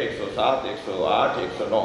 107, 108, 109,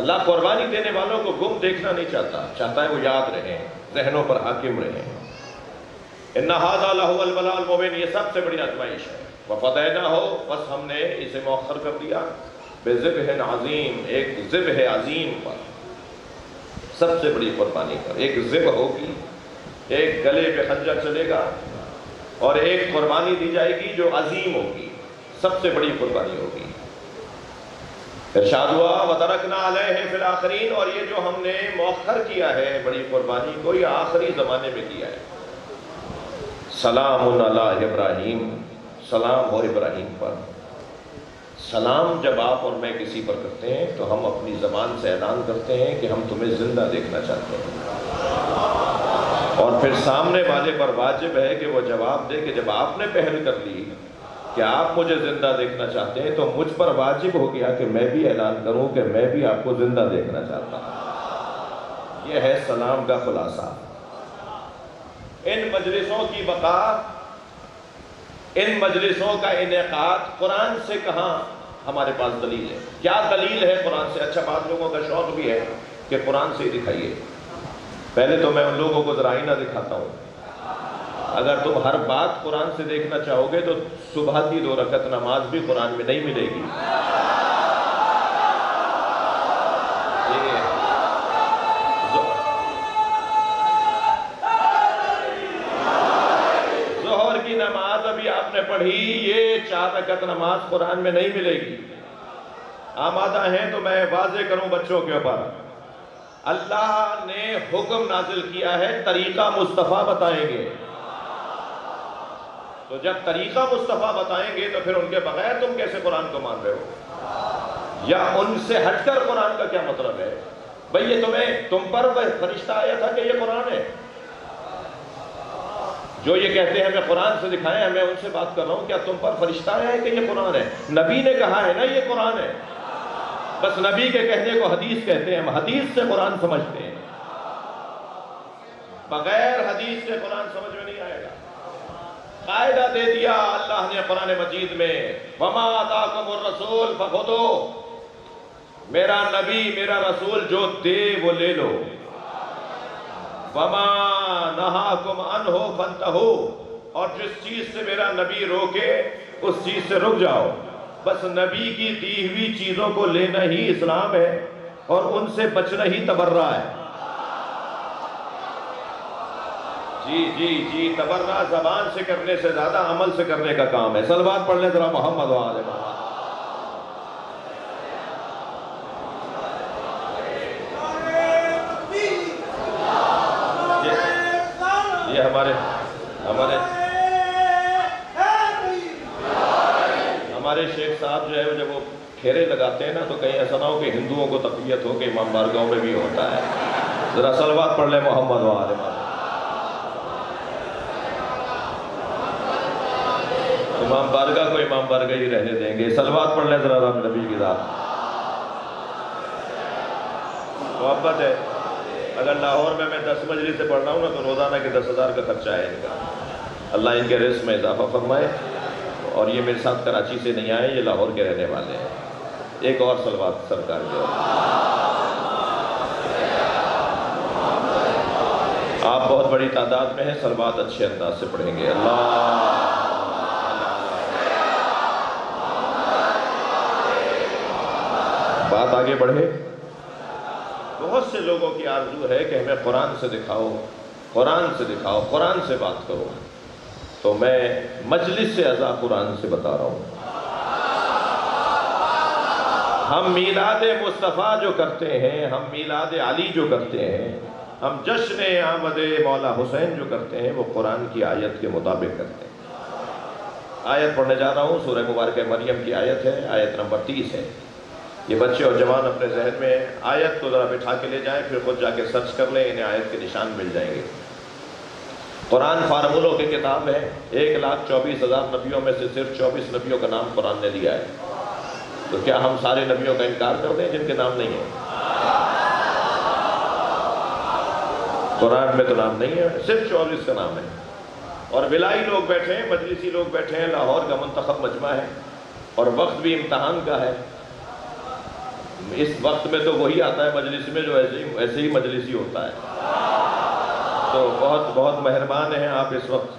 اللہ قربانی دینے والوں کو گم دیکھنا نہیں چاہتا، چاہتا ہے وہ یاد رہیں، ذہنوں پر حاکم رہیں۔ اِنَّ هَذَا لَهُوَ الْبَلَاءُ الْمُبِينُ، یہ سب سے بڑی آزمائش ہے۔ وَفَدَيْنَاهُ، بس ہم نے اسے مؤخر کر دیا، بِذِبْحٍ عَظِيمٍ، ایک ذبح عظیم پر، سب سے بڑی قربانی پر۔ ایک ذبح ہوگی، ایک گلے پہ خنجر چلے گا، اور ایک قربانی دی جائے گی جو عظیم ہوگی، سب سے بڑی قربانی ہوگی۔ ارشاد ہوا وَتَرَكْنَا عَلَيْهِ فِي الْآخِرِينَ، اور یہ جو ہم نے مؤخر کیا ہے بڑی قربانی کو، یہ آخری زمانے میں کیا ہے۔ سلام علی ابراہیم، سلام ہو ابراہیم پر۔ سلام جب آپ اور میں کسی پر کرتے ہیں تو ہم اپنی زبان سے اعلان کرتے ہیں کہ ہم تمہیں زندہ دیکھنا چاہتے ہیں، اور پھر سامنے والے پر واجب ہے کہ وہ جواب دے کہ جب آپ نے پہل کر لی کہ آپ مجھے زندہ دیکھنا چاہتے ہیں تو مجھ پر واجب ہو گیا کہ میں بھی اعلان کروں کہ میں بھی آپ کو زندہ دیکھنا چاہتا ہوں۔ یہ ہے سلام کا خلاصہ۔ ان مجلسوں کی بقا، ان مجلسوں کا انعقاد قرآن سے کہاں ہمارے پاس دلیل ہے؟ کیا دلیل ہے قرآن سے؟ اچھا، بعض لوگوں کا شوق بھی ہے کہ قرآن سے ہی دکھائیے۔ پہلے تو میں ان لوگوں کو ذرا آئینہ دکھاتا ہوں۔ اگر تم ہر بات قرآن سے دیکھنا چاہو گے تو صبح کی 2 رکعت نماز بھی قرآن میں نہیں ملے گی۔ ظہر کی نماز ابھی آپ نے پڑھی، یہ 4 رکعت نماز قرآن میں نہیں ملے گی۔ آمادہ ہیں تو میں واضح کروں بچوں کے اوپر، اللہ نے حکم نازل کیا ہے طریقہ مصطفیٰ بتائیں گے، تو جب طریقہ مصطفیٰ بتائیں گے تو پھر ان کے بغیر تم کیسے قرآن کو مان رہے ہو؟ یا ان سے ہٹ کر قرآن کا کیا مطلب ہے؟ بھئی یہ تم پر فرشتہ آیا تھا کہ یہ قرآن ہے؟ جو یہ کہتے ہیں ہمیں قرآن سے دکھائیں، میں ان سے بات کر رہا ہوں، کیا تم پر فرشتہ آیا ہے کہ یہ قرآن ہے؟ نبی نے کہا ہے نا یہ قرآن ہے، بس نبی کے کہنے کو حدیث کہتے ہیں، ہم حدیث سے قرآن سمجھتے ہیں، بغیر حدیث سے قرآن سمجھ میں نہیں آئے گا۔ قاعدہ دے دیا اللہ نے قرآن مجید میں، وَمَا آتَاكُمُ الرَّسُولُ فَخُذُوهُ، میرا نبی میرا رسول جو دے وہ لے لو، وَمَا نَهَاكُمْ عَنْهُ فَانْتَهُوا، اور جس چیز سے میرا نبی روکے اس چیز سے رک جاؤ۔ بس نبی کی دی ہوئی چیزوں کو لینا ہی اسلام ہے، اور ان سے بچنا ہی تبرہ ہے۔ جی تبرہ زبان سے کرنے سے زیادہ عمل سے کرنے کا کام ہے۔ صلوات پڑھ لیں ذرا محمد و آل محمد۔ یہ ہمارے شیخ صاحب جو ہے جب وہ پھیرے لگاتے ہیں نا تو کہیں ایسا نہ ہو کہ ہندوؤں کو تقویت ہو کہ امام بارگاہوں میں بھی ہوتا ہے۔ ذرا صلوات پڑھ لیں محمد و آل محمد۔ امام بارگاہ کو امام بارگاہ ہی رہنے دیں گے۔ صلوات پڑھ لیں ذرا رب نبی کی ذات۔ محبت ہے، اگر لاہور میں 10 مجلس سے پڑھ رہا ہوں نا تو روزانہ کے 10,000 کا خرچہ ہے ان کا۔ اللہ ان کے رزق میں اضافہ فرمائے، اور یہ میرے ساتھ کراچی سے نہیں آئے، یہ لاہور کے رہنے والے ہیں۔ ایک اور صلوات سرکار کے، آپ بہت بڑی تعداد میں ہیں، صلوات اچھے انداز سے پڑھیں گے۔ اللہ بات آگے بڑھے۔ بہت سے لوگوں کی آرزو ہے کہ ہمیں قرآن سے دکھاؤ، قرآن سے دکھاؤ، قرآن سے بات کرو، تو میں مجلس سے ازا قرآن سے بتا رہا ہوں۔ ہم میلاد مصطفیٰ جو کرتے ہیں، ہم میلاد علی جو کرتے ہیں، ہم جشن آمد مولا حسین جو کرتے ہیں، وہ قرآن کی آیت کے مطابق کرتے ہیں۔ آیت پڑھنے جا رہا ہوں، سورہ مبارکہ مریم کی آیت ہے، آیت نمبر 30 ہے۔ یہ بچے اور جوان اپنے ذہن میں آیت کو ذرا بٹھا کے لے جائیں، پھر خود جا کے سرچ کر لیں، انہیں آیت کے نشان مل جائیں گے۔ قرآن فارمولوں کی کتاب ہے، 1,24,000 نبیوں میں سے صرف 24 نبیوں کا نام قرآن نے لیا ہے، تو کیا ہم سارے نبیوں کا انکار کر دیں جن کے نام نہیں ہیں؟ قرآن میں تو نام نہیں ہے، صرف 24 کا نام ہے۔ اور ولائی لوگ بیٹھے ہیں، مجلسی لوگ بیٹھے ہیں، لاہور کا منتخب مجمع ہے، اور وقت بھی امتحان کا ہے۔ اس وقت میں تو وہی آتا ہے مجلس میں جو ایسے ہی مجلسی ہوتا ہے. تو بہت بہت مہربان ہیں آپ اس وقت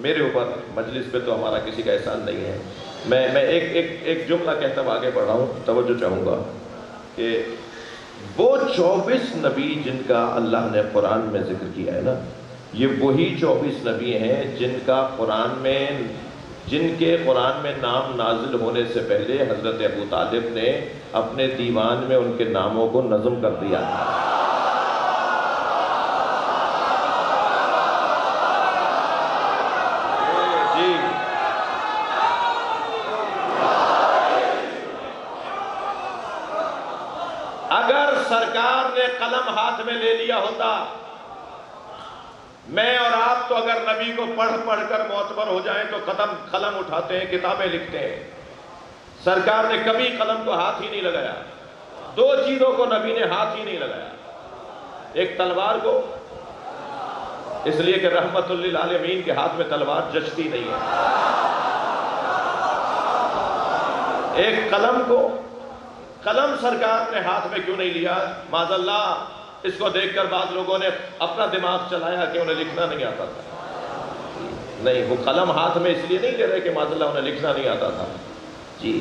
میرے اوپر. مجلس پہ تو ہمارا کسی کا احسان نہیں ہے. میں ایک جملہ کہتا ہوں، آگے بڑھ رہا ہوں، توجہ چاہوں گا کہ وہ 24 نبی جن کا اللہ نے قرآن میں ذکر کیا ہے نا، یہ وہی 24 نبی ہیں جن کے قرآن میں نام نازل ہونے سے پہلے حضرت ابو طالب نے اپنے دیوان میں ان کے ناموں کو نظم کر دیا تھا. جی اگر سرکار نے قلم ہاتھ میں لے لیا ہوتا، میں اور آپ تو اگر نبی کو پڑھ کر معتبر ہو جائیں تو قلم اٹھاتے ہیں، کتابیں لکھتے ہیں. سرکار نے کبھی قلم کو ہاتھ ہی نہیں لگایا. 2 چیزوں کو نبی نے ہاتھ ہی نہیں لگایا. ایک تلوار کو، اس لیے کہ رحمت للعالمین کے ہاتھ میں تلوار جچتی نہیں ہے. ایک قلم کو، قلم سرکار نے ہاتھ میں کیوں نہیں لیا؟ معاذ اللہ اس کو دیکھ کر بعض لوگوں نے اپنا دماغ چلایا کہ انہیں لکھنا نہیں آتا تھا. نہیں، وہ قلم ہاتھ میں اس لیے نہیں لے رہے کہ معاذ اللہ انہیں لکھنا نہیں آتا تھا. جی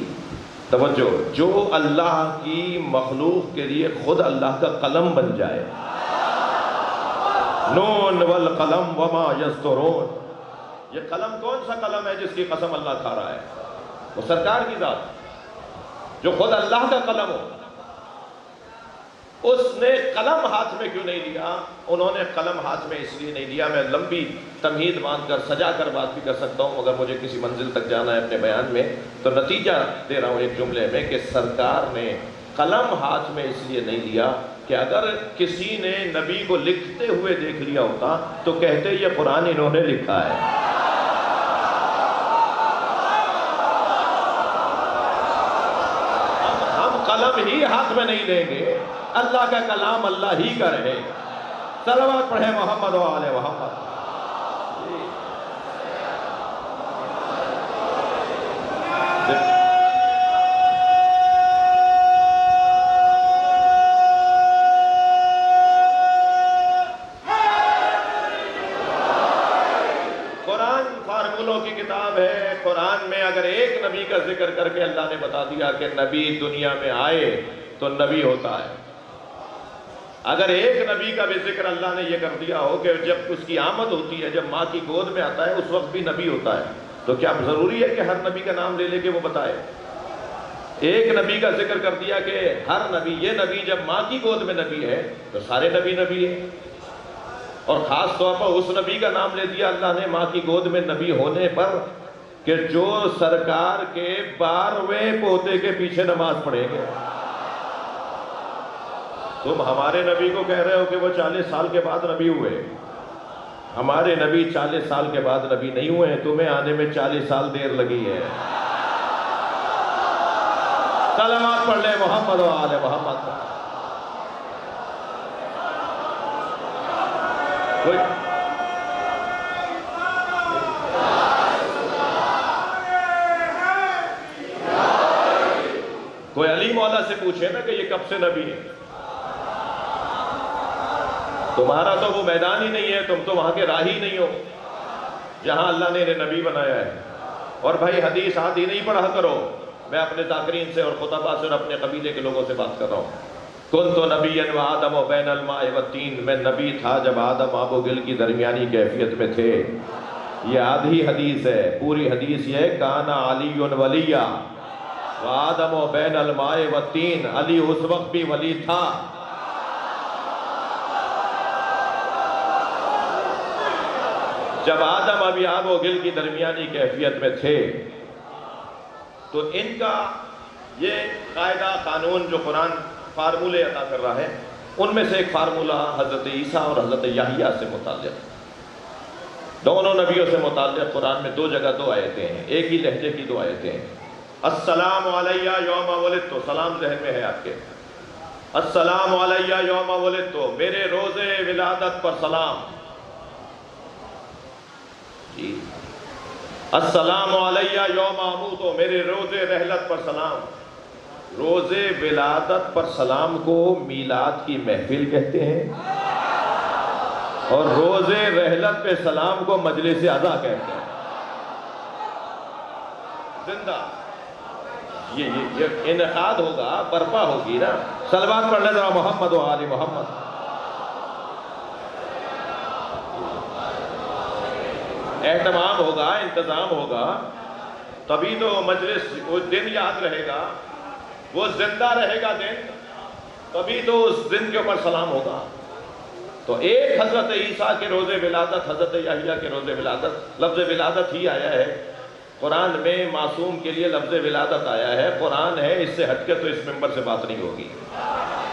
توجہ، جو اللہ کی مخلوق کے لیے خود اللہ کا قلم بن جائے. نون والقلم وما یسطرون. یہ قلم کون سا قلم ہے جس کی قسم اللہ کھا رہا ہے؟ وہ سرکار کی ذات جو خود اللہ کا قلم ہو. اس نے قلم ہاتھ میں کیوں نہیں لیا؟ انہوں نے قلم ہاتھ میں اس لیے نہیں لیا. میں لمبی تمہید باندھ کر سجا کر بات بھی کر سکتا ہوں، مگر مجھے کسی منزل تک جانا ہے اپنے بیان میں، تو نتیجہ دے رہا ہوں ایک جملے میں کہ سرکار نے قلم ہاتھ میں اس لیے نہیں لیا کہ اگر کسی نے نبی کو لکھتے ہوئے دیکھ لیا ہوتا تو کہتے یہ قرآن انہوں نے لکھا ہے. ہم قلم ہی ہاتھ میں نہیں لیں گے، اللہ کا کلام اللہ ہی کا رہے. صلوات پڑھے محمد و آل محمد. قرآن فارمولوں کی کتاب ہے. قرآن میں اگر ایک نبی کا ذکر کر کے اللہ نے بتا دیا کہ نبی دنیا میں آئے تو نبی ہوتا ہے. اگر ایک نبی کا بھی ذکر اللہ نے یہ کر دیا ہو کہ جب اس کی آمد ہوتی ہے، جب ماں کی گود میں آتا ہے، اس وقت بھی نبی ہوتا ہے، تو کیا ضروری ہے کہ ہر نبی کا نام لے لے کے وہ بتائے؟ ایک نبی کا ذکر کر دیا کہ ہر نبی، یہ نبی جب ماں کی گود میں نبی ہے تو سارے نبی نبی ہیں. اور خاص طور پر اس نبی کا نام لے دیا اللہ نے ماں کی گود میں نبی ہونے پر کہ جو سرکار کے 12ویں پوتے کے پیچھے نماز پڑھیں گے. تم ہمارے نبی کو کہہ رہے ہو کہ وہ 40 سال کے بعد نبی ہوئے. ہمارے نبی 40 سال کے بعد نبی نہیں ہوئے ہیں، تمہیں آنے میں 40 سال دیر لگی ہے. کلمات پڑھ لے محمد و آل محمد. کوئی علی مولا سے پوچھے نا کہ یہ کب سے نبی ہے. تمہارا تو وہ میدان ہی نہیں ہے، تم تو وہاں کے راہی نہیں ہو جہاں اللہ نے انہیں نبی بنایا ہے. اور بھائی حدیث آدھی نہیں پڑھا کرو. میں اپنے ذاکرین سے اور خطبہ سے اور اپنے قبیلے کے لوگوں سے بات کر رہا ہوں. کنت نبیا وآدم بین الماء والطین. میں نبی تھا جب آدم آب و گل کی درمیانی کیفیت میں تھے. یہ آدھی حدیث ہے. پوری حدیث یہ ہے کانا علی ولیہ وآدم بین الماء والطین. علی اس وقت بھی ولی تھا. جب آدم ابھی آب و گل کی درمیانی کیفیت میں تھے. تو ان کا یہ قاعدہ قانون جو قرآن فارمولے عطا کر رہا ہے، ان میں سے ایک فارمولہ حضرت عیسیٰ اور حضرت یحییٰ سے متعلق. دونوں نبیوں سے متعلق قرآن میں 2 جگہ 2 آیتیں ہیں، ایک ہی لہجے کی 2 آیتیں ہیں. السلام علیہ یوم ولدت. سلام ذہن میں ہے آپ کے. السلام علیہ یوم ولدت. میرے روز ولادت پر سلام. جی. السلام علیہ یوم اموت. میرے روز رحلت پر سلام. روز ولادت پر سلام کو میلاد کی محفل کہتے ہیں، اور روز رحلت پہ سلام کو مجلس عزا کہتے ہیں۔ زندہ یہ انعقاد ہوگا، برپا ہوگی نا۔ صلوات پڑھ لیں ذرا محمد و آل محمد۔ اہتمام ہوگا، انتظام ہوگا، تبھی تو مجلس، وہ دن یاد رہے گا، وہ زندہ رہے گا دن، تبھی تو اس دن کے اوپر سلام ہوگا۔ تو ایک حضرت عیسیٰ کے روز ولادت، حضرت یحییٰ کے روز ولادت، لفظ ولادت ہی آیا ہے قرآن میں، معصوم کے لیے لفظ ولادت آیا ہے، قرآن ہے، اس سے ہٹ کے تو اس ممبر سے بات نہیں ہوگی۔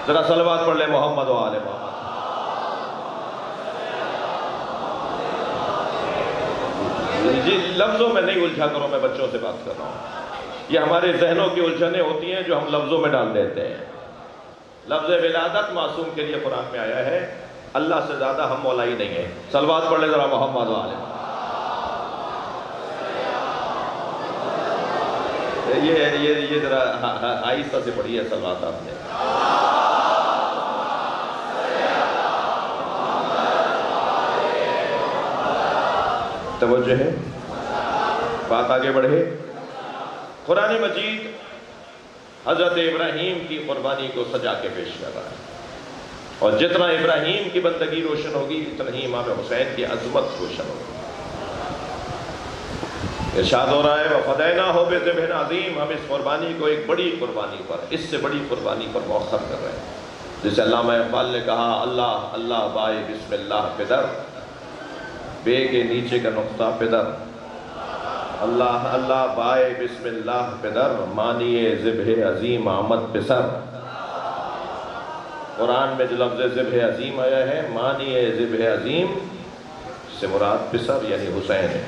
ذرا صلوات پڑھ لیں محمد و آل محمد۔ جی لفظوں میں نہیں الجھا کرو، میں بچوں سے بات کر رہا ہوں۔ یہ ہمارے ذہنوں کی الجھنیں ہوتی ہیں جو ہم لفظوں میں ڈال دیتے ہیں۔ لفظ ولادت معصوم کے لیے قرآن میں آیا ہے، اللہ سے زیادہ ہم مولا ہی نہیں ہیں۔ صلوات پڑھ لیں ذرا محمد و آل محمد۔ یہ ذرا آہستہ سے پڑھی ہے صلوات آپ نے۔ توجہ ہے، بات آگے بڑھے۔ قرآن مجید حضرت ابراہیم کی قربانی کو سجا کے پیش کر رہا ہے، اور جتنا ابراہیم کی بندگی روشن ہوگی اتنا ہی امام حسین کی عظمت روشن ہوگی۔ ارشاد ہو رہا ہے وَفَدَيْنَاهُ بِذِبْحٍ عَظِيمٍ، ہم اس قربانی کو ایک بڑی قربانی پر، اس سے بڑی قربانی پر مؤخر کر رہے ہیں۔ جسے علامہ اقبال نے کہا اللہ اللہ بائے بسم اللہ پدر، بے کے نیچے کا نقطہ پدر، اللہ اللہ بائے بسم اللہ پدر، مانیے ذبح عظیم آمد پسر۔ قرآن میں جو لفظ ذبح عظیم آیا ہے، مانیے ذبح عظیم سے مراد پسر یعنی حسین ہے۔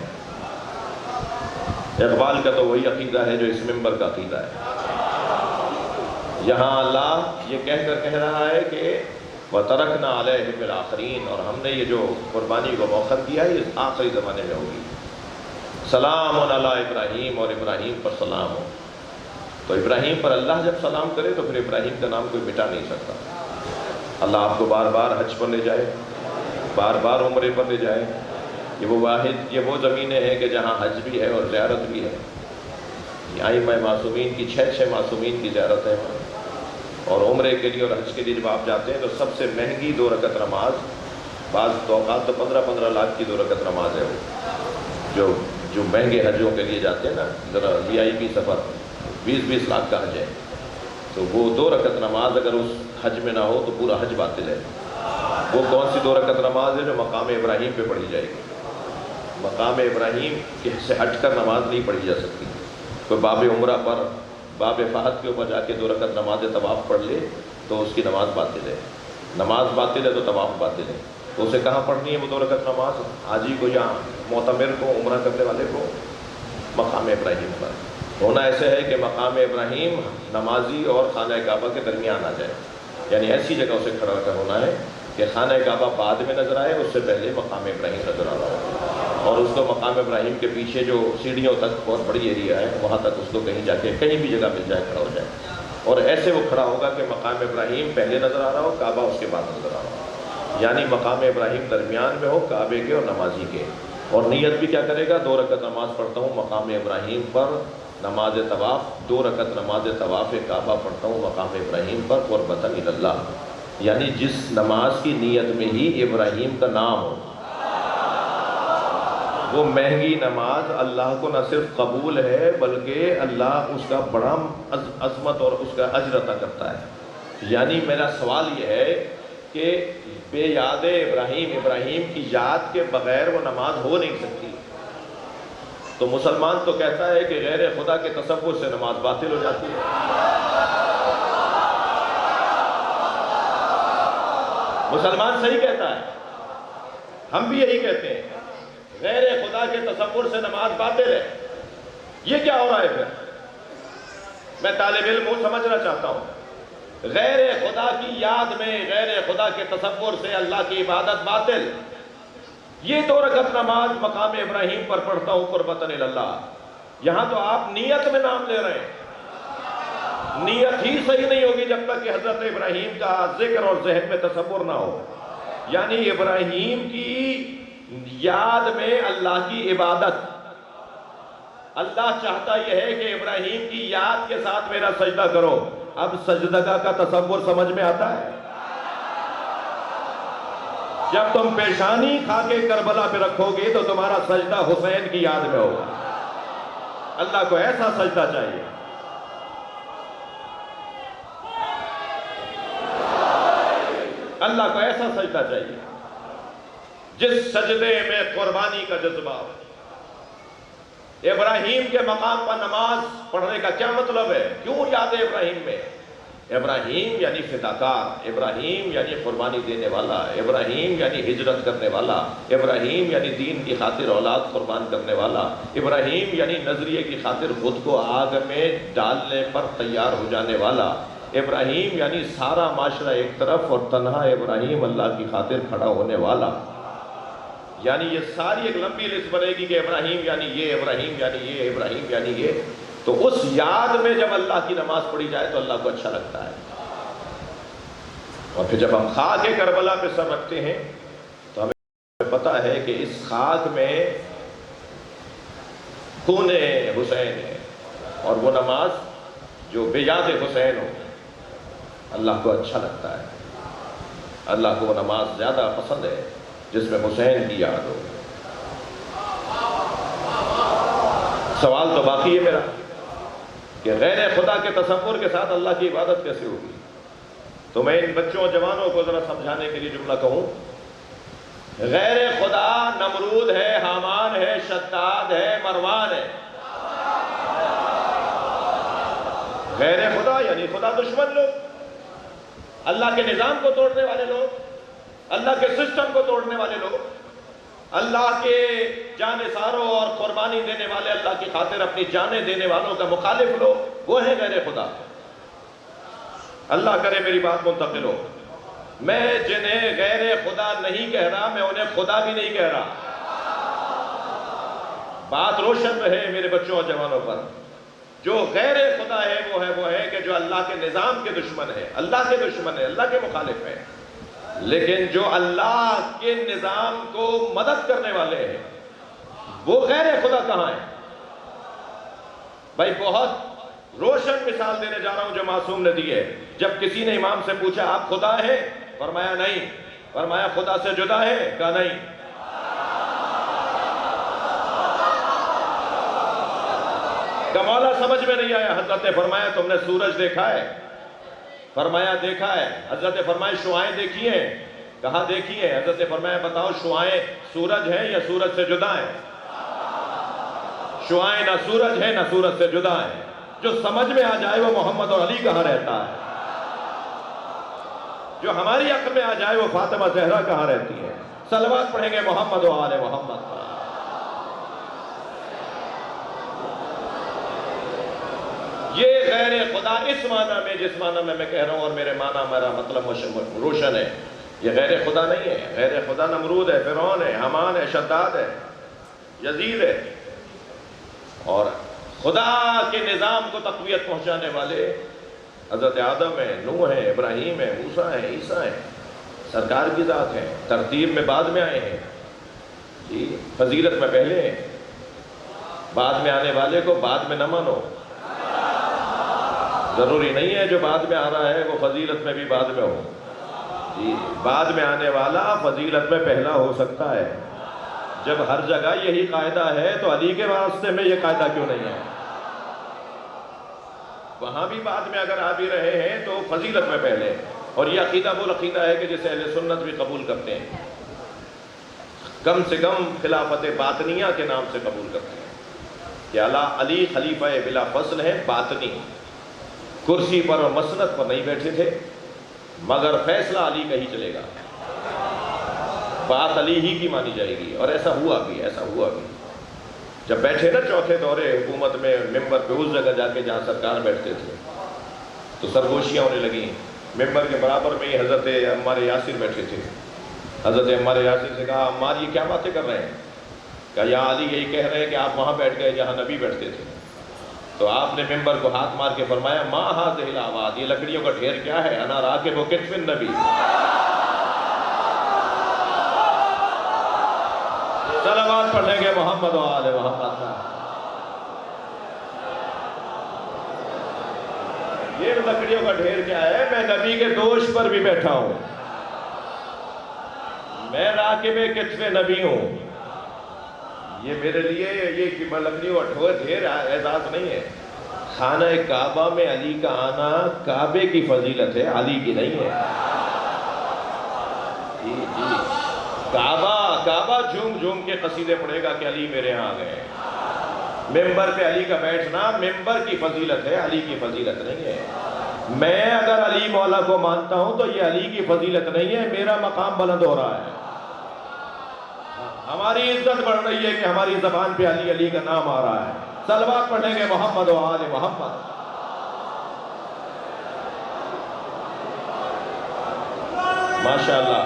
اقبال کا تو وہی عقیدہ ہے جو اس ممبر کا عقیدہ ہے۔ یہاں اللہ یہ کہہ کر کہہ رہا ہے کہ وَتَرَكْنَا عَلَيْهِ فِي الْآخِرِينَ، اور ہم نے یہ جو قربانی کو مؤخر کیا ہے یہ آخری زمانے میں ہوگی۔ سلام علی ابراہیم، اور ابراہیم پر سلام ہو۔ تو ابراہیم پر اللہ جب سلام کرے تو پھر ابراہیم کا نام کوئی مٹا نہیں سکتا۔ اللہ آپ کو بار بار حج پر لے جائے، بار بار عمرے پر لے جائے۔ یہ وہ زمینیں ہیں کہ جہاں حج بھی ہے اور زیارت بھی ہے۔ ائمہ معصومین کی 6 معصومین کی زیارت ہے، اور عمرے کے لیے اور حج کے لیے جب آپ جاتے ہیں تو سب سے مہنگی 2 رکعت نماز، بعض اوقات تو 15 لاکھ کی 2 رکعت نماز ہے وہ، جو مہنگے حجوں کے لیے جاتے ہیں نا، ذرا VIP سفر 20 لاکھ کا حج ہے، تو وہ 2 رکعت نماز اگر اس حج میں نہ ہو تو پورا حج باطل ہے۔ وہ کون سی 2 رکعت نماز ہے؟ جو مقام ابراہیم پہ پڑھی جائے گی۔ مقام ابراہیم سے ہٹ کر نماز نہیں پڑھی جا سکتی۔ کوئی باب عمرہ پر، باب فہد کے اوپر جا کے 2 رکعت نماز طواف پڑھ لے تو اس کی نماز باطل ہے۔ نماز باطل ہے تو طواف باطل ہے۔ تو اسے کہاں پڑھنی ہے وہ 2 رکعت نماز؟ حاجی کو یا معتمر کو، عمرہ کرنے والے کو؟ مقام ابراہیم پر ہونا ایسے ہے کہ مقام ابراہیم نمازی اور خانہ کعبہ کے درمیان آ جائے، یعنی ایسی جگہ اسے کھڑا کر ہونا ہے کہ خانہ کعبہ بعد میں نظر آئے، اس سے پہلے مقام ابراہیم نظر آ رہا ہو، اور اس کو مقام ابراہیم کے پیچھے جو سیڑھیوں تک بہت بڑی ایریا ہے وہاں تک اس کو کہیں جا کے کہیں بھی جگہ مل جائے کھڑا ہو جائے، اور ایسے وہ کھڑا ہوگا کہ مقام ابراہیم پہلے نظر آ رہا ہو، کعبہ اس کے بعد نظر آ رہا ہو، یعنی مقام ابراہیم درمیان میں ہو کعبے کے اور نمازی کے۔ اور نیت بھی کیا کرے گا؟ 2 رکعت نماز پڑھتا ہوں مقام ابراہیم پر، نماز طواف 2 رکعت نماز طواف کعبہ پڑھتا ہوں مقام ابراہیم پر قربتاً الی اللہ، یعنی جس نماز کی نیت میں ہی ابراہیم کا نام ہو، وہ مہنگی نماز اللہ کو نہ صرف قبول ہے بلکہ اللہ اس کا بڑا عظمت اور اس کا اجر عطا کرتا ہے۔ یعنی میرا سوال یہ ہے کہ بے یاد ابراہیم کی یاد کے بغیر وہ نماز ہو نہیں سکتی۔ تو مسلمان تو کہتا ہے کہ غیر خدا کے تصور سے نماز باطل ہو جاتی ہے۔ مسلمان صحیح کہتا ہے، ہم بھی یہی کہتے ہیں، غیر خدا کے تصور سے نماز باطل ہے۔ یہ کیا ہو رہا ہے پھر؟ میں طالب علم ہوں، سمجھنا چاہتا ہوں۔ غیر خدا کی یاد میں، غیر خدا کے تصور سے اللہ کی عبادت باطل۔ یہ 2 رکعت نماز مقام ابراہیم پر پڑھتا ہوں قربتاً الی اللہ، یہاں تو آپ نیت میں نام لے رہے ہیں، نیت ہی صحیح نہیں ہوگی جب تک کہ حضرت ابراہیم کا ذکر اور ذہن میں تصور نہ ہو. یعنی ابراہیم کی یاد میں اللہ کی عبادت. اللہ چاہتا یہ ہے کہ ابراہیم کی یاد کے ساتھ میرا سجدہ کرو. اب سجدہ کا تصور سمجھ میں آتا ہے؟ جب تم پیشانی کھا کے کربلا پہ رکھو گے تو تمہارا سجدہ حسین کی یاد میں ہوگا. اللہ کو ایسا سجدہ چاہیے. اللہ کو ایسا سجدہ چاہیے جس سجدے میں قربانی کا جذبہ ہو. ابراہیم کے مقام پر نماز پڑھنے کا کیا مطلب ہے؟ کیوں یاد ہے ابراہیم میں؟ ابراہیم یعنی فداکار، ابراہیم یعنی قربانی دینے والا، ابراہیم یعنی ہجرت کرنے والا، ابراہیم یعنی دین کی خاطر اولاد قربان کرنے والا، ابراہیم یعنی نظریے کی خاطر خود کو آگ میں ڈالنے پر تیار ہو جانے والا، ابراہیم یعنی سارا معاشرہ ایک طرف اور تنہا ابراہیم اللہ کی خاطر کھڑا ہونے والا. یعنی یہ ساری ایک لمبی لسٹ بنے گی کہ ابراہیم یعنی یہ، ابراہیم یعنی یہ، ابراہیم یعنی یہ. تو اس یاد میں جب اللہ کی نماز پڑھی جائے تو اللہ کو اچھا لگتا ہے. اور پھر جب ہم خاک کربلا پہ سر رکھتے ہیں تو ہمیں پتہ ہے کہ اس خاک میں خون حسین ہے، اور وہ نماز جو بے یاد حسین ہو اللہ کو اچھا لگتا ہے. اللہ کو وہ نماز زیادہ پسند ہے جس میں حسین کی یاد ہو. سوال تو باقی ہے میرا کہ غیر خدا کے تصور کے ساتھ اللہ کی عبادت کیسے ہوگی؟ تو میں ان بچوں اور جوانوں کو ذرا سمجھانے کے لیے جملہ کہوں. غیر خدا نمرود ہے، حامان ہے، شداد ہے، مروان ہے. غیر خدا یعنی خدا دشمن لوگ، اللہ کے نظام کو توڑنے والے لوگ، اللہ کے سسٹم کو توڑنے والے لوگ، اللہ کے جانثاروں اور قربانی دینے والے، اللہ کی خاطر اپنی جانیں دینے والوں کا مخالف لوگ، وہ ہیں غیر خدا. اللہ کرے میری بات منتقل ہو. میں جنہیں غیر خدا نہیں کہہ رہا، میں انہیں خدا بھی نہیں کہہ رہا. بات روشن رہے میرے بچوں اور جوانوں پر. جو غیر خدا ہے وہ ہے کہ جو اللہ کے نظام کے دشمن ہے، اللہ کے دشمن ہے، اللہ کے مخالف ہے. لیکن جو اللہ کے نظام کو مدد کرنے والے ہیں وہ غیر خدا کہاں ہیں؟ بھائی بہت روشن مثال دینے جا رہا ہوں جو معصوم نے دی ہے. جب کسی نے امام سے پوچھا آپ خدا ہیں؟ فرمایا نہیں. فرمایا خدا سے جدا ہے؟ کہا نہیں. کمالا سمجھ میں نہیں آیا. حضرت نے فرمایا تم نے سورج دیکھا ہے؟ فرمایا دیکھا ہے. حضرت نے فرمایا شعائیں دیکھی ہیں؟ کہا دیکھی ہے. حضرت نے فرمایا بتاؤ شعائیں سورج ہیں یا سورج سے جدا ہیں؟ شعائیں نہ سورج ہیں نہ سورج سے جدا ہیں. جو سمجھ میں آ جائے وہ محمد اور علی کہاں رہتا ہے. جو ہماری عقل میں آ جائے وہ فاطمہ زہرا کہاں رہتی ہے. صلوات پڑھیں گے محمد و آل محمد پر. یہ غیر خدا اس معنی میں جس معنی میں کہہ رہا ہوں، اور میرے معنی میرا مطلب روشن ہے، یہ غیر خدا نہیں ہے. غیر خدا نمرود ہے، فرعون ہے، حامان ہے، شداد ہے، یزید ہے. اور خدا کے نظام کو تقویت پہنچانے والے حضرت آدم ہیں، نوح ہیں، ابراہیم ہیں، موسیٰ ہیں، عیسیٰ ہیں. سرکار کی ذات ہیں. ترتیب میں بعد میں آئے ہیں، جی فضیلت میں پہلے ہیں. بعد میں آنے والے کو بعد میں نہ مانو. ضروری نہیں ہے جو بعد میں آ رہا ہے وہ فضیلت میں بھی بعد میں ہو. جی بعد میں آنے والا فضیلت میں پہلا ہو سکتا ہے. جب ہر جگہ یہی قاعدہ ہے تو علی کے واسطے میں یہ قاعدہ کیوں نہیں ہے؟ وہاں بھی بعد میں اگر آ بھی رہے ہیں تو فضیلت میں پہلے. اور یہ عقیدہ وہ عقیدہ ہے کہ جسے اہل سنت بھی قبول کرتے ہیں، کم سے کم خلافت باطنیہ کے نام سے قبول کرتے ہیں کہ علی خلیفہ بلا فصل ہے، باطنی. کرسی پر اور مسند پر نہیں بیٹھے تھے، مگر فیصلہ علی کا ہی چلے گا، بات علی ہی کی مانی جائے گی. اور ایسا ہوا بھی. جب بیٹھے نا چوتھے دورے حکومت میں ممبر پہ اس جگہ جا کے جہاں سرکار بیٹھتے تھے تو سرگوشیاں ہونے لگیں. ممبر کے برابر میں ہی حضرت عمار یاسر بیٹھے تھے. حضرت عمار یاسر سے کہا عمار یہ کیا باتیں کر رہے ہیں؟ کہا یا علی یہی کہہ رہے ہیں کہ آپ وہاں بیٹھ گئے جہاں نبی بیٹھتے تھے. تو آپ نے ممبر کو ہاتھ مار کے فرمایا ما ھذہ الاواد، یہ لکڑیوں کا ڈھیر کیا ہے؟ انا راکب کتف النبی، صلوات پڑھ لیں گے محمد و آل محمد۔ یہ لکڑیوں کا ڈھیر کیا ہے؟ میں نبی کے دوش پر بھی بیٹھا ہوں، میں راکب کتف نبی ہوں۔ یہ میرے لیے یہ لکڑیوں کا ڈھیر اعزاز نہیں ہے۔ خانہ کعبہ میں علی کا آنا کعبے کی فضیلت ہے، علی کی نہیں ہے۔ جی جی، کعبہ جھوم جھوم کے قصیدے پڑھے گا کہ علی میرے ہاں گئے۔ ممبر پہ علی کا بیٹھنا ممبر کی فضیلت ہے، علی کی فضیلت نہیں ہے۔ میں اگر علی مولا کو مانتا ہوں تو یہ علی کی فضیلت نہیں ہے، میرا مقام بلند ہو رہا ہے، ہماری عزت بڑھ رہی ہے کہ ہماری زبان پہ علی علی کا نام آ رہا ہے۔ صلوات پڑھیں گے محمد و آل محمد۔ ماشاءاللہ۔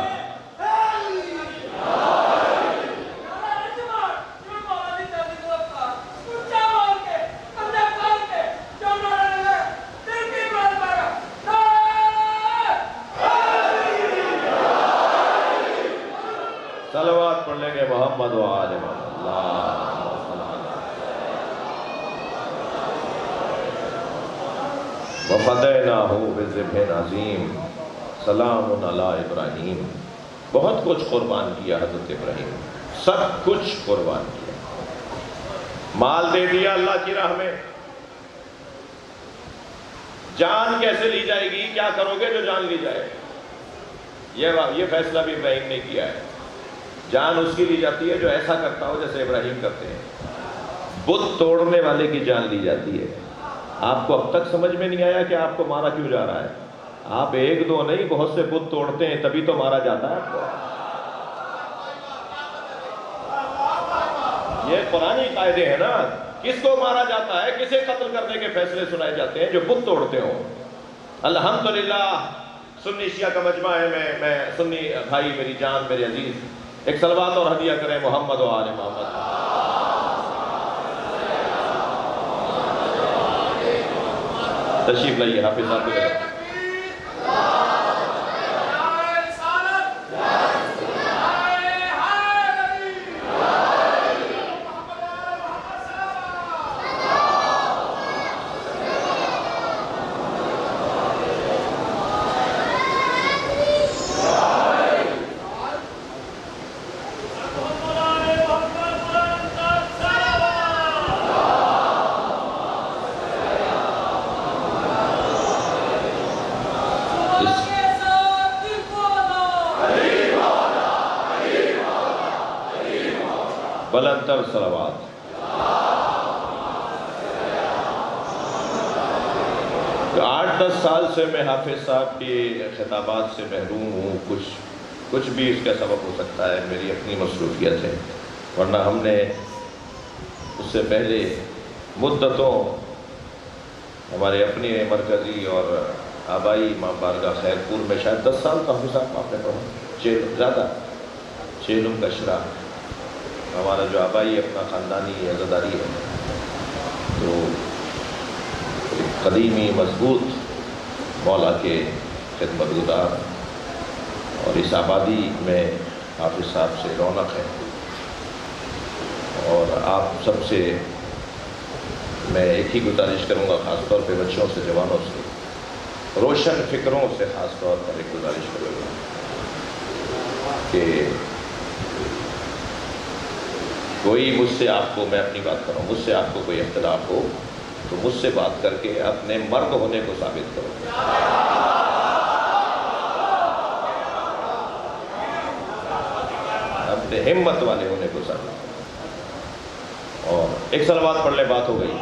صلوات پڑھ لیں گے محمد و آل محمد۔ وَفَدَيْنَاهُ بِذِبْحٍ عَظِيمٍ سلام علی ابراہیم۔ بہت کچھ قربان کیا حضرت ابراہیم، سب کچھ قربان کیا، مال دے دیا اللہ کی راہ میں۔ جان کیسے لی جائے گی؟ کیا کرو گے جو جان لی جائے؟ یہ فیصلہ بھی ابراہیم نے کیا ہے۔ جان اس کی لی جاتی ہے جو ایسا کرتا ہو جیسے ابراہیم کرتے ہیں۔ بت توڑنے والے کی جان لی جاتی ہے۔ آپ کو اب تک سمجھ میں نہیں آیا کہ آپ کو مارا کیوں جا رہا ہے؟ آپ ایک دو نہیں بہت سے بت توڑتے ہیں تبھی تو مارا جاتا ہے آپ کو۔ یہ قرآنی قاعدے ہیں نا، کس کو مارا جاتا ہے، کسے قتل کرنے کے فیصلے سنائے جاتے ہیں؟ جو بت توڑتے ہوں۔ الحمدللہ سنی شیعہ کا مجمع ہے، میں سنی بھائی میری جان میرے عزیز، ایک صلوات اور ہدیہ کریں محمد و آل محمد۔ تشریف لائیے حافظ صاحب کی طرف۔ بلندتر صلوات۔ آٹھ دس سال سے میں حافظ صاحب کے خطابات سے محروم ہوں، کچھ بھی اس کا سبب ہو سکتا ہے، میری اپنی مصروفیت ہے، ورنہ ہم نے اس سے پہلے مدتوں ہمارے اپنی مرکزی اور آبائی امام بارگاہ خیرپور میں شاید 10 سال کا حافظ صاحب آپ نے پڑھا، زیادہ چیلم کشرا ہمارا جو آبائی اپنا خاندانی عزاداری ہے، تو قدیمی مضبوط مولا کے خدمت گزار، اور اس آبادی میں حافظ صاحب سے رونق ہے۔ اور آپ سب سے میں ایک ہی گزارش کروں گا، خاص طور پہ بچوں سے، جوانوں سے، روشن فکروں سے خاص طور پر ایک گزارش کروں گا کہ کوئی مجھ سے آپ کو، میں اپنی بات کروں، مجھ سے آپ کو کوئی اختلاف ہو تو مجھ سے بات کر کے اپنے مرد ہونے کو ثابت کرو، اپنے ہمت والے ہونے کو ثابت کرو۔ اور ایک صلوات پڑھ لے، بات ہو گئی۔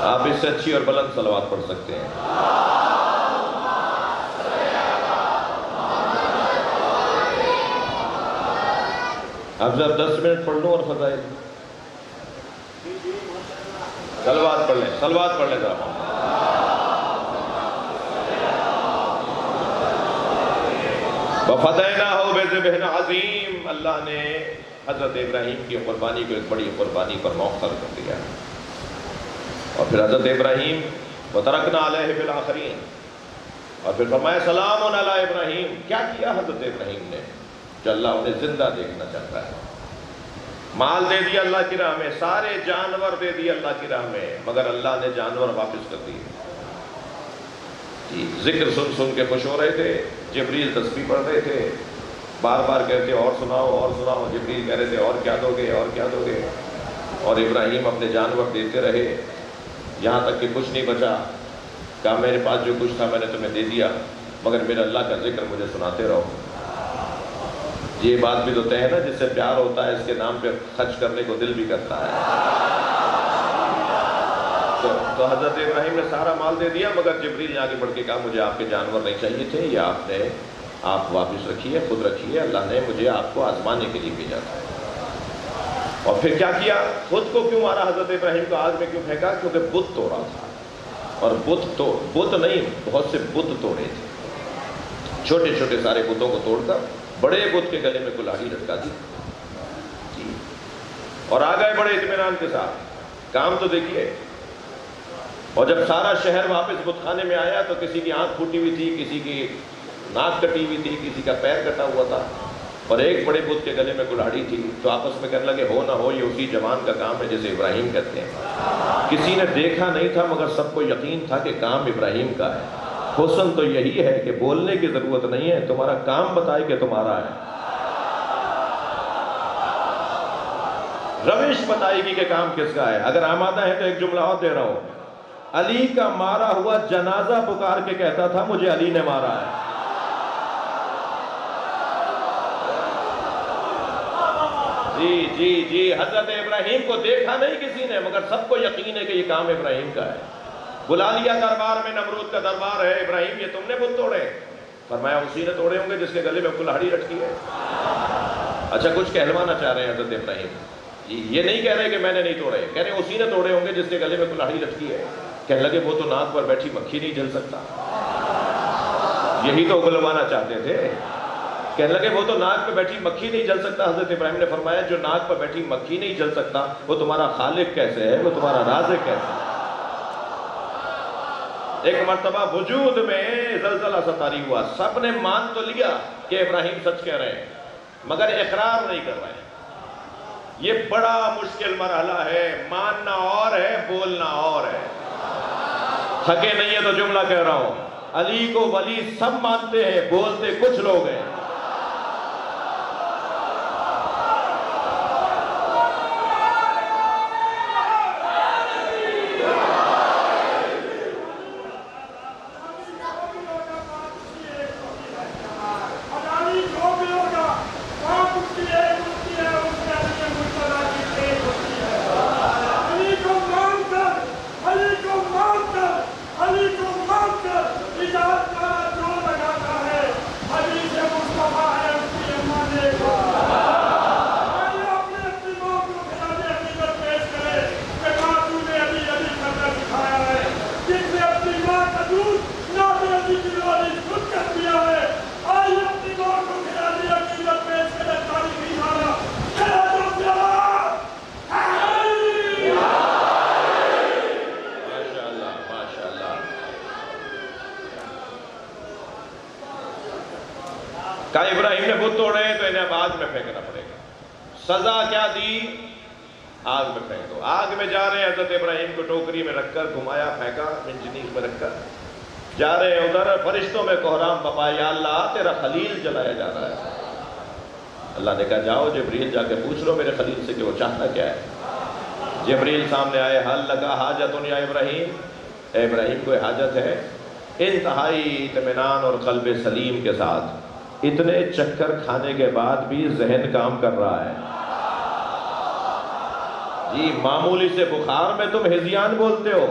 آپ اس سے اچھی اور بلند صلوات پڑھ سکتے ہیں۔ اب جب 10 منٹ پڑھ لوں اور فضائل، صلوات پڑھ لیں، صلوات پڑھ لیں ذرا۔ وَفَدَيْنَاهُ بِذِبْحٍ عَظِيمٍ، اللہ نے حضرت ابراہیم کی قربانی کو ایک بڑی قربانی پر مؤخر کر دیا، اور پھر حضرت ابراہیم وترکنا علیہ فی الآخرین، اور پھر فرمایا سلام علی ابراہیم۔ کیا کیا حضرت ابراہیم نے جو اللہ انہیں زندہ دیکھنا چاہتا ہے؟ مال دے دیا اللہ کی راہ میں، سارے جانور دے دیے اللہ کی راہ میں، مگر اللہ نے جانور واپس کر دیے۔ ذکر سن سن کے خوش ہو رہے تھے، جبریل تسبیح پڑھ رہے تھے، بار بار کہتے اور سناؤ اور سناؤ، جبریل کہہ رہے تھے اور کیا دو گے اور کیا دو گے، اور ابراہیم اپنے جانور دیتے رہے یہاں تک کہ کچھ نہیں بچا۔ کہا میرے پاس جو کچھ تھا میں نے تمہیں دے دیا، مگر میرے اللہ کا ذکر مجھے سناتے رہو۔ یہ بات بھی تو طے ہے نا، جس سے پیار ہوتا ہے اس کے نام پہ خرچ کرنے کو دل بھی کرتا ہے۔ تو حضرت ابراہیم نے سارا مال دے دیا، مگر جبریل نے آگے بڑھ کے کہا مجھے آپ کے جانور نہیں چاہیے تھے، یہ آپ واپس رکھیے، خود رکھیے، اللہ نے مجھے آپ کو آزمانے کے لیے بھیجا تھا۔ اور پھر کیا کیا؟ خود کو کیوں مارا حضرت ابراہیم کو آگ میں کیوں پھینکا؟ کیونکہ بت توڑا تھا، اور بت نہیں بہت سے بت توڑے تھے، چھوٹے چھوٹے سارے بتوں کو توڑ کر بڑے بت کے گلے میں کلاڑی لٹکا دی، اور آ گئے بڑے اطمینان کے ساتھ۔ کام تو دیکھیے، اور جب سارا شہر واپس بت خانے میں آیا تو کسی کی آنکھ پھوٹی ہوئی تھی، کسی کی ناک کٹی ہوئی تھی، کسی کا پیر کٹا ہوا تھا، اور ایک بڑے بت کے گلے میں کلاڑی تھی۔ تو آپس میں کہنے لگے ہو نہ ہو یہ اسی جوان کا کام ہے جسے ابراہیم کہتے ہیں۔ کسی نے دیکھا نہیں تھا مگر سب کو یقین تھا کہ کام ابراہیم کا ہے۔ حسن تو یہی ہے کہ بولنے کی ضرورت نہیں ہے، تمہارا کام بتائے کہ تمہارا ہے، روش بتائے گی کہ کام کس کا ہے۔ اگر آمادہ ہے تو ایک جملہ اور دے رہا ہوں، علی کا مارا ہوا جنازہ پکار کے کہتا تھا مجھے علی نے مارا ہے۔ جی جی جی، حضرت ابراہیم کو دیکھا نہیں کسی نے مگر سب کو یقین ہے کہ یہ کام ابراہیم کا ہے۔ بلا لیا دربار میں، نمرود کا دربار ہے، ابراہیم یہ تم نے بت توڑے؟ فرمایا اسی نے توڑے ہوں گے جس کے گلے میں کلاڑی رکھی ہے۔ اچھا کچھ کہلوانا چاہ رہے ہیں حضرت ابراہیم، یہ نہیں کہہ رہے کہ میں نے نہیں توڑے، کہہ رہے اسی نے توڑے ہوں گے جس کے گلے میں کلاڑی رکھی ہے۔ کہنے لگے وہ تو ناک پر بیٹھی مکھی نہیں جل سکتا، یہی تو اگلوانا چاہتے تھے۔ کہنے لگے وہ تو ناک پہ بیٹھی مکھی نہیں جل سکتا۔ حضرت ابراہیم نے فرمایا جو ناک پر بیٹھی مکھی نہیں جل سکتا وہ تمہارا خالق کیسے ہے، وہ تمہارا رازق کیسے ہے؟ ایک مرتبہ وجود میں زلزلہ سا طاری ہوا، سب نے مان تو لیا کہ ابراہیم سچ کہہ رہے ہیں مگر اقرار نہیں کر رہے ہیں۔ یہ بڑا مشکل مرحلہ ہے، ماننا اور ہے، بولنا اور ہے۔ تھکے نہیں ہے تو جملہ کہہ رہا ہوں، علی کو ولی سب مانتے ہیں، بولتے کچھ لوگ ہیں۔ کہا ابراہیم نے بت توڑے تو انہیں اب آگ میں پھینکنا پڑے گا۔ سزا کیا دی؟ آگ میں پھینک دو۔ آگ میں جا رہے ہیں، حضرت ابراہیم کو ٹوکری میں رکھ کر گھمایا، پھینکا، منجنیق میں رکھ کر جا رہے ہیں ادھر، فرشتوں میں کوہرام بپا، یا اللہ تیرا خلیل جلایا جا رہا ہے۔ اللہ نے کہا جاؤ جبریل جا کے پوچھ لو میرے خلیل سے کہ وہ چاہتا کیا ہے۔ جبریل سامنے آئے، حل لگا حاجت یا ابراہیم، اے ابراہیم کوئی حاجت ہے؟ انتہائی اطمینان اور قلب سلیم کے ساتھ، اتنے چکر کھانے کے بعد بھی ذہن کام کر رہا ہے۔ جی معمولی سے بخار میں تم ہذیان بولتے ہو،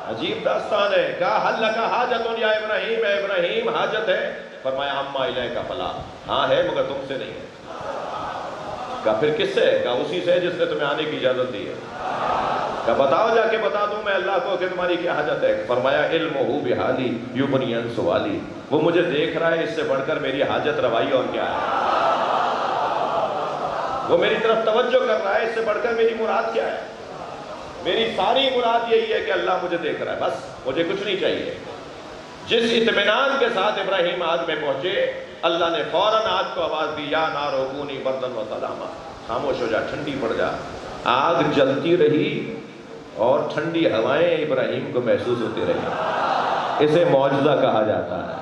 عجیب داستان ہے۔ کہا حل لکا حاجت یا ابراہیم، اے ابراہیم حاجت ہے؟ فرمایا اما الیک فلا، ہاں ہے مگر تم سے نہیں ہے۔ کہا پھر کس سے؟ کہا اسی سے جس نے تمہیں آنے کی اجازت دی ہے۔ کہ بتاؤ، جا کے بتا دوں میں اللہ کو کہ تمہاری کیا حاجت ہے؟ فرمایا علمہ بحالی یغنی عن سوالی، وہ مجھے دیکھ رہا ہے، اس سے بڑھ کر میری حاجت روائی اور کیا ہے؟ وہ میری طرف توجہ کر رہا ہے، اس سے بڑھ کر میری مراد کیا ہے؟ میری ساری مراد یہی ہے کہ اللہ مجھے دیکھ رہا ہے، بس مجھے کچھ نہیں چاہیے۔ جس اطمینان کے ساتھ ابراہیم آگ میں پہنچے، اللہ نے فوراً آگ کو آواز دی، یا نار کونی بردن و سلاما، خاموش ہو جا، ٹھنڈی پڑ جا۔ آگ جلتی رہی اور ٹھنڈی ہوائیں ابراہیم کو محسوس ہوتی رہی۔ اسے معجزہ کہا جاتا ہے۔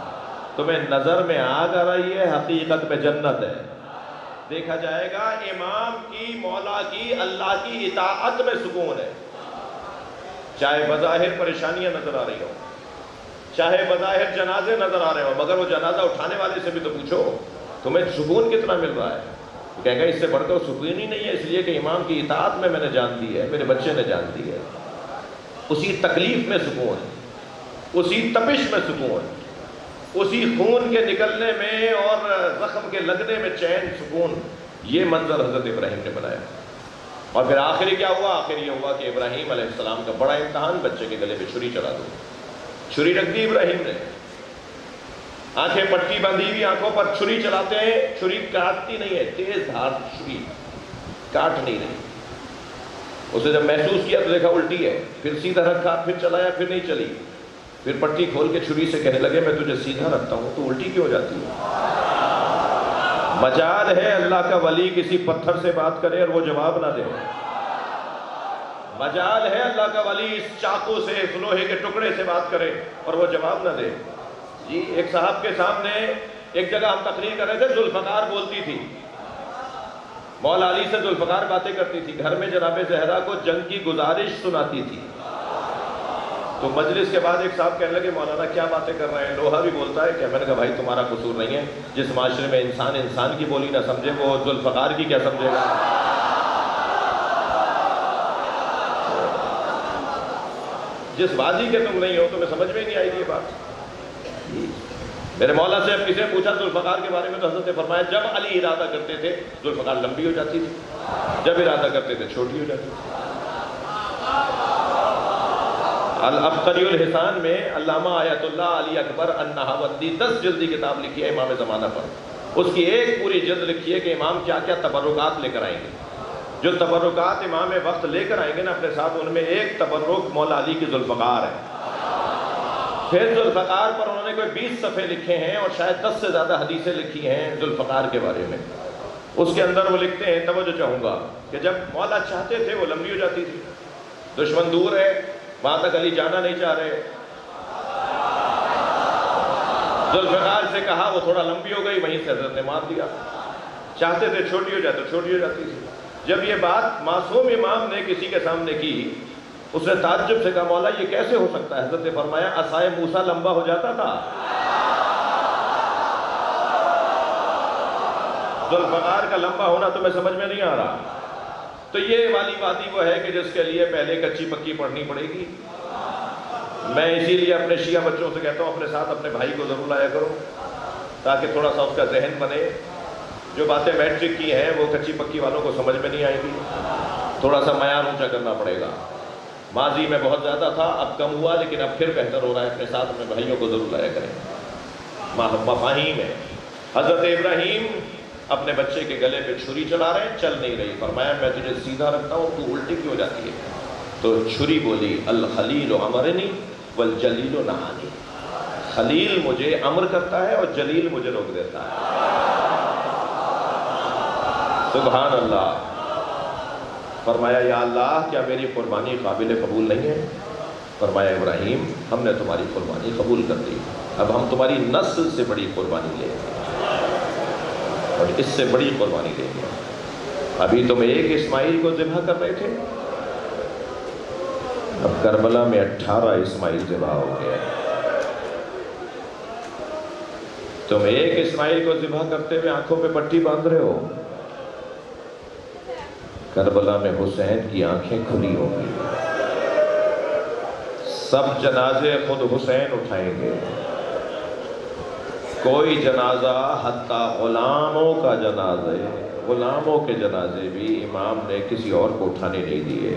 تمہیں نظر میں آگ آ رہی ہے، حقیقت میں جنت ہے۔ دیکھا جائے گا امام کی، مولا کی، اللہ کی اطاعت میں سکون ہے، چاہے بظاہر پریشانیاں نظر آ رہی ہوں، چاہے بظاہر جنازے نظر آ رہے ہوں، مگر وہ جنازہ اٹھانے والے سے بھی تو پوچھو تمہیں سکون کتنا مل رہا ہے؟ کہے گا اس سے بڑھ کر سکون ہی نہیں ہے، اس لیے کہ امام کی اطاعت میں نے جان دی ہے، میرے بچے نے جان دی ہے۔ اسی تکلیف میں سکون، اسی تپش میں سکون، اسی خون کے نکلنے میں اور زخم کے لگنے میں چین، سکون۔ یہ منظر حضرت ابراہیم نے بنایا۔ اور پھر آخری کیا ہوا؟ آخر یہ ہوا کہ ابراہیم علیہ السلام کا بڑا امتحان، بچے کے گلے پہ چھری چلا دو۔ چھری رکھ دی ابراہیم نے، آنکھیں پٹی باندھی ہوئی آنکھوں پر، چھری چلاتے ہیں، چھری کاٹتی نہیں ہے، تیز دھار چھری کاٹ نہیں رہی۔ اسے جب محسوس کیا تو دیکھا الٹی ہے، پھر سیدھا رکھا، پھر چلایا، پھر نہیں چلی، پھر پٹی کھول کے چھری سے کہنے لگے میں تجھے سیدھا رکھتا ہوں تو الٹی کیوں ہو جاتی ہے؟ مجال ہے اللہ کا ولی کسی پتھر سے بات کرے اور وہ جواب نہ دے، مجال ہے اللہ کا ولی اس چاقو سے، اس لوہے کے ٹکڑے سے بات کرے اور وہ جواب نہ دے۔ جی ایک صاحب کے سامنے ایک جگہ ہم تقریر کر رہے تھے، ذوالفقار بولتی تھی، مولا علی سے ذوالفقار باتیں کرتی تھی، گھر میں جناب زہرا کو جنگ کی گزارش سناتی تھی۔ تو مجلس کے بعد ایک صاحب کہنے لگے مولانا کیا باتیں کر رہے ہیں، لوہا بھی بولتا ہے؟ کہ میں نے کہا بھائی تمہارا قصور نہیں ہے، جس معاشرے میں انسان انسان کی بولی نہ سمجھے وہ ذوالفقار کی کیا سمجھے گا؟ جس وادی کے تم نہیں ہو تمہیں سمجھ میں نہیں آئے گی یہ بات۔ میرے مولا سے اب کسی نے پوچھا ذوالفقار کے بارے میں تو حضرت نے فرمایا جب علی ارادہ کرتے تھے ذوالفقار لمبی ہو جاتی تھی، جب ارادہ کرتے تھے چھوٹی ہو جاتی تھی۔ العبقری الحسان میں علامہ آیت اللہ علی اکبر النہاوندی 10 جلدی کتاب لکھی ہے امام زمانہ پر، اس کی ایک پوری جلد لکھی ہے کہ امام کیا کیا تبرکات لے کر آئیں گے۔ جو تبرکات امام وقت لے کر آئیں گے نا اپنے ساتھ، ان میں ایک تبرک مولا علی کی ذوالفقار ہے۔ پھر ذوالفقار پر انہوں نے کوئی 20 صفحے لکھے ہیں اور شاید 10 سے زیادہ حدیثیں لکھی ہیں ذوالفقار کے بارے میں۔ اس کے اندر وہ لکھتے ہیں، توجہ چاہوں گا، کہ جب مولا چاہتے تھے وہ لمبی ہو جاتی تھی، دشمن دور ہے وہاں تک علی جانا نہیں چاہ رہے، ذوالفقار سے کہا وہ تھوڑا لمبی ہو گئی، وہیں سے حضرت نے مار دیا۔ چاہتے تھے چھوٹی ہو جائے تو چھوٹی ہو جاتی تھی۔ جب یہ بات معصوم امام نے کسی کے سامنے کی، اس نے تعجب سے کہا مولا یہ کیسے ہو سکتا ہے؟ حضرت نے فرمایا عصائے موسیٰ لمبا ہو جاتا تھا، ذوالفقار کا لمبا ہونا تمہیں سمجھ میں نہیں آ رہا۔ تو یہ والی وادی وہ ہے کہ جس کے لیے پہلے کچی پکی پڑھنی پڑے گی۔ میں اسی لیے اپنے شیعہ بچوں سے کہتا ہوں اپنے ساتھ اپنے بھائی کو ضرور لایا کرو، تاکہ تھوڑا سا اس کا ذہن بنے۔ جو باتیں میٹرک کی ہیں وہ کچی پکی والوں کو سمجھ میں نہیں آئے گی، تھوڑا سا معیار اونچا کرنا پڑے گا۔ ماضی میں بہت زیادہ تھا، اب کم ہوا، لیکن اب پھر بہتر ہو رہا ہے۔ اپنے ساتھ اپنے بھائیوں کو ضرور لایا کریں۔ مفاہیم ہے، حضرت ابراہیم اپنے بچے کے گلے پہ چھری چلا رہے ہیں، چل نہیں رہی، فرمایا میں تجھے سیدھا رکھتا ہوں تو الٹی کیوں جاتی ہے؟ تو چھری بولی الخلیل امرنی والجلیل نہانی، خلیل مجھے امر کرتا ہے اور جلیل مجھے روک دیتا ہے۔ سبحان اللہ۔ فرمایا یا اللہ کیا میری قربانی قابل قبول نہیں ہے؟ فرمایا ابراہیم ہم نے تمہاری قربانی قبول کر دی، اب ہم تمہاری نسل سے بڑی قربانی لیں گے اور اس سے بڑی قربانی لیں گے۔ ابھی تم ایک اسماعیل کو ذبح کر رہے تھے، اب کربلا میں 18 اسماعیل ذبح ہو گیا۔ تم ایک اسماعیل کو ذبح کرتے ہوئے آنکھوں پہ پٹی باندھ رہے ہو، کربلا میں حسین کی آنکھیں کھلی ہوں گی، سب جنازے خود حسین اٹھائیں گے۔ کوئی جنازہ حتیٰ غلاموں کا جنازے، غلاموں کے جنازے بھی امام نے کسی اور کو اٹھانے نہیں دیے۔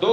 2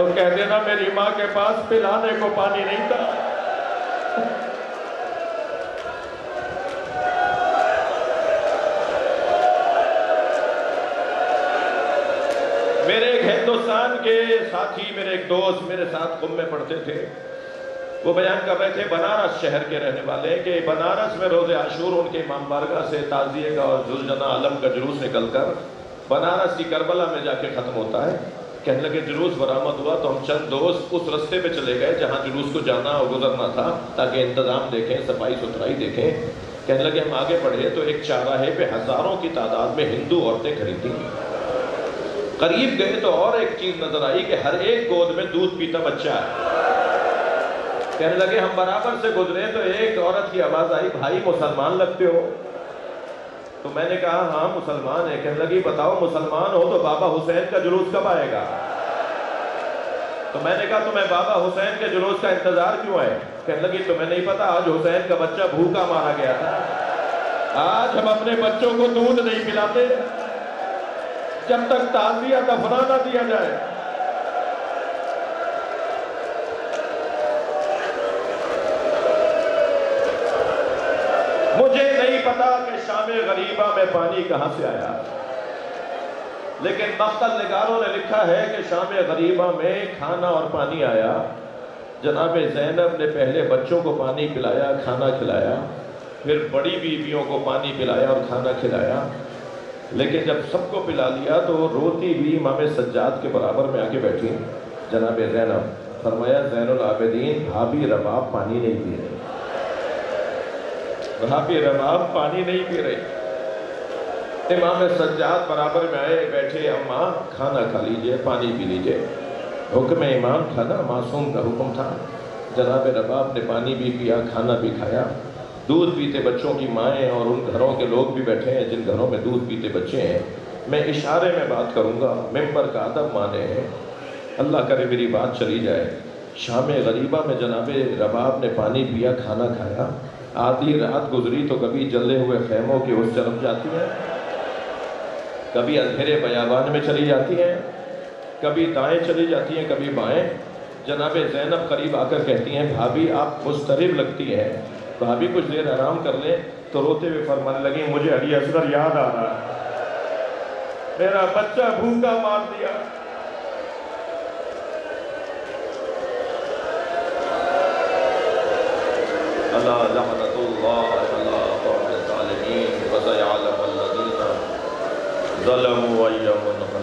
تو کہہ دینا میری ماں کے پاس پلانے کو پانی نہیں تھا۔ میرے ایک ہندوستان کے ساتھی، میرے ایک دوست میرے ساتھ قم میں پڑھتے تھے، وہ بیان کر رہے تھے، بنارس شہر کے رہنے والے، کہ بنارس میں روز عاشور ان کے امام بارگاہ سے تعزیے کا اور ذوالجناح علم کا جلوس نکل کر بنارس کی کربلا میں جا کے ختم ہوتا ہے۔ کہنے لگے جلوس برآمد ہوا تو ہم چند دوست اس رستے پہ چلے گئے جہاں جلوس کو جانا اور گزرنا تھا، تاکہ انتظام دیکھیں، صفائی ستھرائی دیکھیں۔ کہنے لگے ہم آگے بڑھے تو ایک چاراہے پہ ہزاروں کی تعداد میں ہندو عورتیں کھڑی تھیں۔ قریب گئے تو اور ایک چیز نظر آئی کہ ہر ایک گود میں دودھ پیتا بچہ ہے۔ کہنے لگے ہم برابر سے گزرے تو ایک عورت کی آواز آئی، بھائی مسلمان لگتے ہو؟ تو میں نے کہا ہاں مسلمان ہے۔ کہنے لگی بتاؤ مسلمان ہو تو بابا حسین کا جلوس کب آئے گا؟ تو میں نے کہا تمہیں بابا حسین کے جلوس کا انتظار کیوں ہے؟ کہنے لگی تمہیں نہیں پتا آج حسین کا بچہ بھوکا مارا گیا تھا۔ آج ہم اپنے بچوں کو دودھ نہیں پلاتے جب تک تعزیہ دفنا نہ دیا جائے۔ مجھے نہیں پتا کہ شام غریبہ میں پانی کہاں سے آیا، لیکن مقتل نگاروں نے لکھا ہے کہ شام غریبہ میں کھانا اور پانی آیا۔ جناب زینب نے پہلے بچوں کو پانی پلایا، کھانا کھلایا، پھر بڑی بیویوں کو پانی پلایا اور کھانا کھلایا، لیکن جب سب کو پلا لیا تو روتی ہوئی امام سجاد کے برابر میں آ کے بیٹھی جناب زینب۔ فرمایا زین العابدین بھابی رباب پانی نہیں پی رہی، بھابی رباب پانی نہیں پی رہی۔ امام سجاد برابر میں آئے، بیٹھے، اماں کھانا کھا لیجئے، پانی پی لیجئے۔ حکم امام تھا نا، معصوم کا حکم تھا۔ جناب رباب نے پانی بھی پیا، کھانا بھی کھایا۔ دودھ پیتے بچوں کی مائیں اور ان گھروں کے لوگ بھی بیٹھے ہیں جن گھروں میں دودھ پیتے بچے ہیں۔ میں اشارے میں بات کروں گا، ممبر کا ادب مانے ہیں، اللہ کرے میری بات چلی جائے۔ شام غریبہ میں جناب رباب نے پانی پیا، کھانا کھایا۔ آدھی رات گزری تو کبھی جلے ہوئے خیموں کی اس طرف جاتی ہیں، کبھی اندھیرے بیابان میں چلی جاتی ہیں، کبھی دائیں چلی جاتی ہیں، کبھی بائیں۔ جناب زینب قریب آ کر کہتی ہیں بھابی آپ مضطرب لگتی ہیں، بھابی کچھ دیر آرام کر لیں۔ تو روتے ہوئے فرمانے لگیں مجھے علی اصغر یاد آ رہا ہے، میرا بچہ بھوکا مار دیا۔ اللہ لعنت اللہ علی قوم الظالمین وسيعلم الذین ظلموا أي منقلب